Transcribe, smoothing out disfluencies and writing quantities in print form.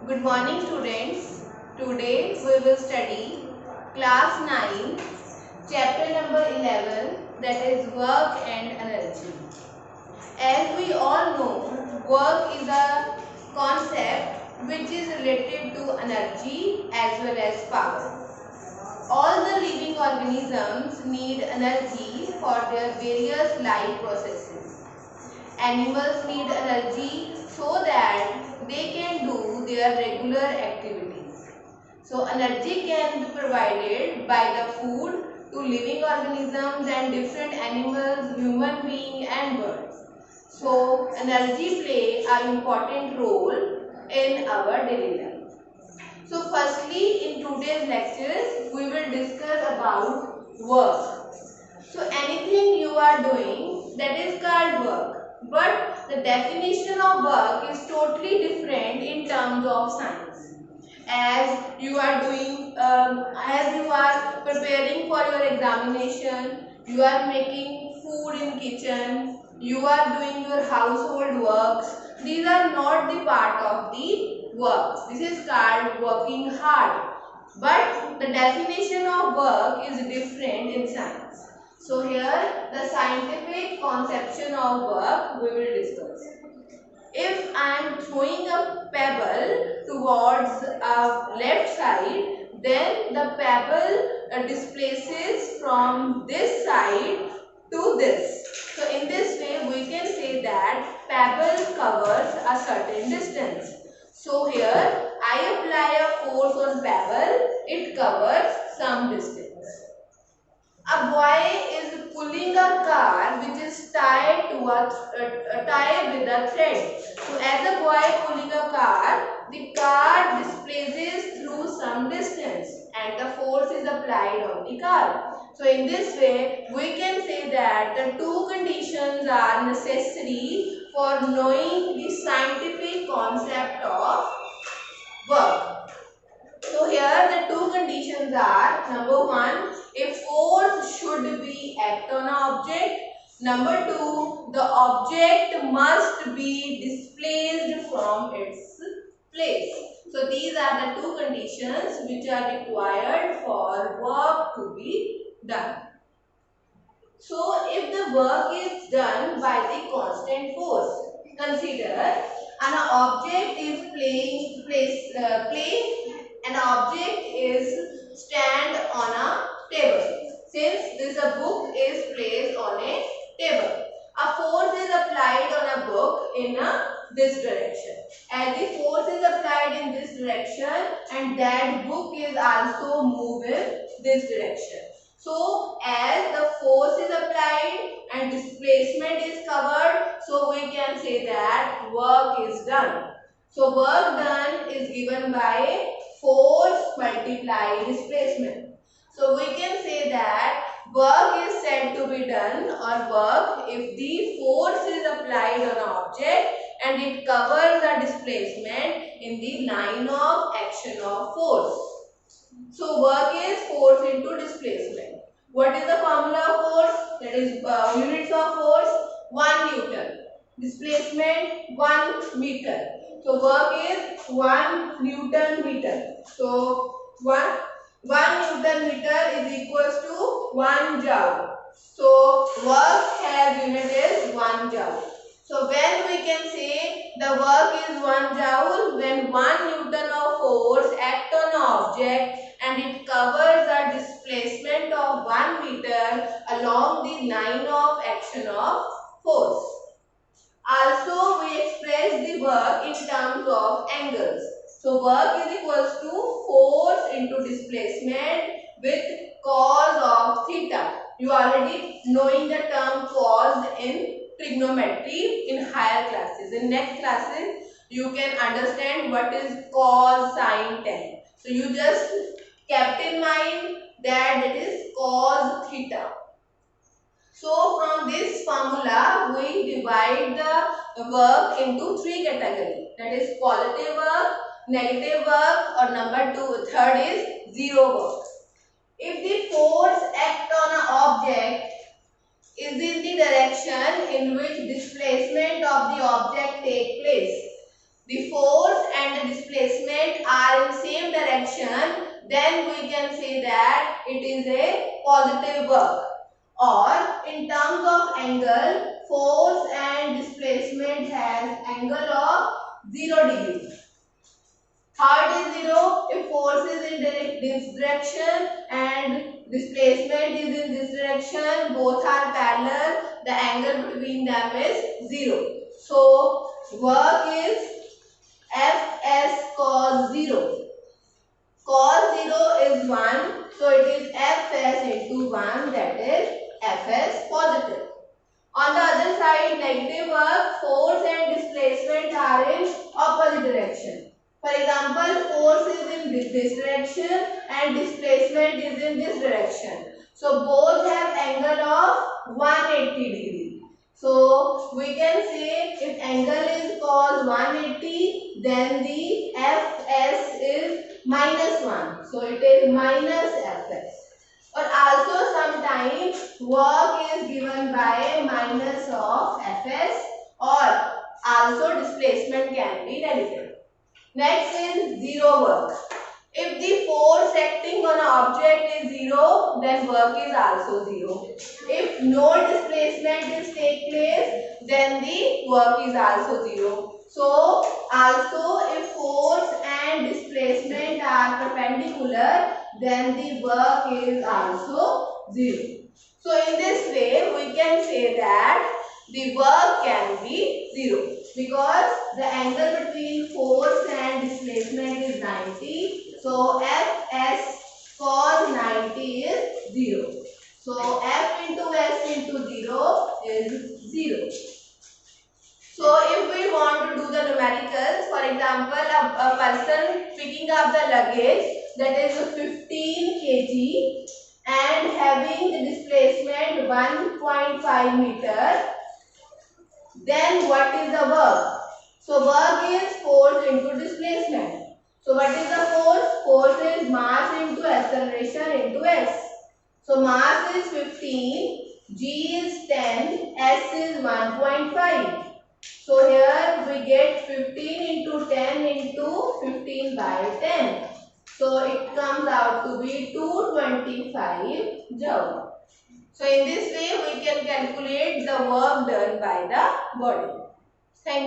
Good morning students. Today we will study class 9 chapter number 11, that is work and energy. As we all know, work is a concept which is related to energy as well as power. All the living organisms need energy for their various life processes. Animals need energy so that they can do their regular activities. So energy can be provided by the food to living organisms and different animals, human beings and birds. So energy play an important role in our daily life. So firstly, in today's lectures we will discuss about work. So anything you are doing, that is called work. But the definition of work is totally different in terms of science. As you are doing, as you are preparing for your examination, you are making food in kitchen, you are doing your household works. These are not the part of the work. This is called working hard. But the definition of work is different in science. So here the scientific conception of work we will discuss. If I am throwing a pebble towards a left side, then the pebble displaces from this side to this. So in this way we can say that pebble covers a certain distance. So here I apply a force on pebble, it covers some distance. A boy is pulling a car which is tied to a tie with a thread. So as a boy pulling a car, the car displaces through some distance and the force is applied on the car. So in this way, we can say that the two conditions are necessary for knowing the scientific concept of work. So here the two conditions are, number one, a force should be act on an object. Number two, the object must be displaced from its place. So these are the two conditions which are required for work to be done. So if the work is done by the constant force, consider an object is an object is stand on a table. Since this a book is placed on a table, a force is applied on a book in this direction. As the force is applied in this direction and that book is also moved in this direction. So as the force is applied and displacement is covered, so we can say that work is done. So work done is given by force multiplied displacement. So we can say that work is said to be done or work if the force is applied on an object and it covers the displacement in the line of action of force. So work is force into displacement. What is the formula of force? That is units of force 1 Newton. Displacement 1 meter. So work is 1 Newton meter. So 1 Newton meter is equals to 1 joule. So work has unit is 1 joule. So when we can say the work is 1 joule when 1 Newton of force act on an object and it covers a displacement of 1 meter along the line of action of force. Also, we express the work in terms of angles. So, work is equals to force into displacement with cos of theta. You already knowing the term cos in trigonometry in higher classes. In next classes, you can understand what is cos, sin, tan. So, you just kept in mind that it is cos theta. So from this formula we divide the work into three categories, that is positive work, negative work or third is zero work. If the force act on an object is in the direction in which displacement of the object take place, the force and the displacement are in same direction, then we can say that it is a positive work. Or in terms of angle, force and displacement has angle of 0 degree. How it is 0? If force is in this direction and displacement is in this direction, both are parallel, the angle between them is 0. So work is Fs cos 0. Cos 0 is 1, so it is Fs into 1, that is Fs positive. On the other side, negative work, force and displacement are in opposite direction. For example, force is in this direction and displacement is in this direction. So both have angle of 180 degree. So we can say if angle is cos 180, then the Fs is minus 1. So it is minus Fs. Or also sometimes work is given by minus of Fs, or also displacement can be negative. Next is 0 work. If the force acting on an object is 0, then work is also 0. If no displacement is take place, then the work is also 0. So also if force and displacement are perpendicular, then the work is also 0. So in this way we can say that the work can be 0 because the angle between force and displacement is 90. So Fs cos 90 is 0. So F into S into 0 is 0. So if we want to do the numericals, for example, a person picking up the luggage that is 15 kg and having the displacement 1.5 meter, then what is the work? So work is force into displacement. So what is the force? Force is mass into acceleration into S. So mass is 15, G is 10, S is 1.5. So here we get 15 into 10 into 15 by 10. So it comes out to be 225 joule. So in this way we can calculate the work done by the body. Thank you.